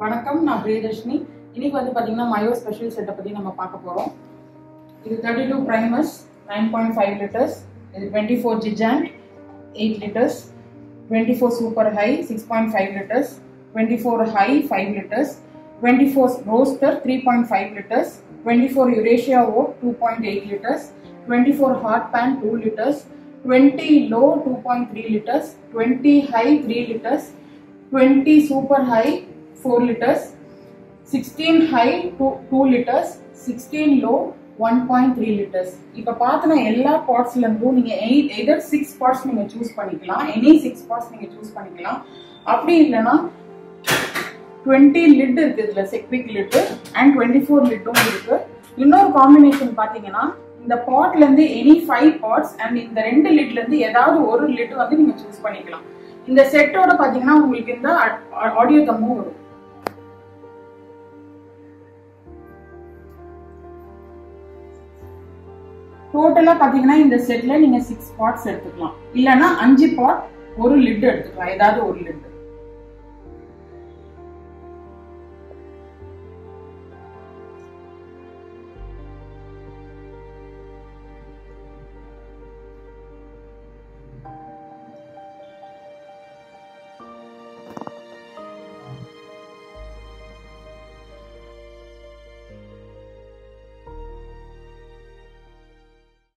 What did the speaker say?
வணக்கம், நான் பிரியதர்ஷினி. இன்னைக்கு வந்து பாத்தீங்கன்னா மயோ ஸ்பெஷல் செட்டை பத்தி நம்ம பார்க்க போறோம். இது 32 பிரைமஸ் 9.5 லிட்டர்ஸ், இது 24 giant 8 litres, 24 super high 6.5 litres, 24 high 5 litres, 24 roaster 3.5 litres, 24 Eurasia ஓட் 2.8 litres, 24 hot pan 2 litres, 20 low 2.3 litres, 20 high 3 litres, 20 super high 4 liters, 16 high 2 liters, 16 low 1.3 liters. இப்ப பார்த்தனா எல்லா பாட்ஸ்ல இருந்தும் நீங்க either 6 parts நீங்க சூஸ் பண்ணிக்கலாம், any 6 parts நீங்க சூஸ் பண்ணிக்கலாம். அப்படி இல்லனா 20 lid இருக்கு, இதுல செக்விக் lid and 24 lidடும் இருக்கு. இன்னொரு காம்பினேஷன் பாத்தீங்கன்னா இந்த பாட்ல இருந்து any 5 parts and இந்த ரெண்டு லிட்ல இருந்து ஏதாவது ஒரு லிட் வந்து நீங்க சூஸ் பண்ணிக்கலாம். இந்த செட்டோட பாத்தீங்கன்னா உங்களுக்கு இந்த ஆடியோ தம்மும் வரும். டோட்டலா பாத்தீங்கன்னா இந்த செட்ல நீங்க 6 பார்ட்ஸ் எடுத்துக்கலாம், இல்லனா 5 பார்ட் ஒரு லிட் எடுத்துக்கலாம், ஏதாவது ஒரு லிட்.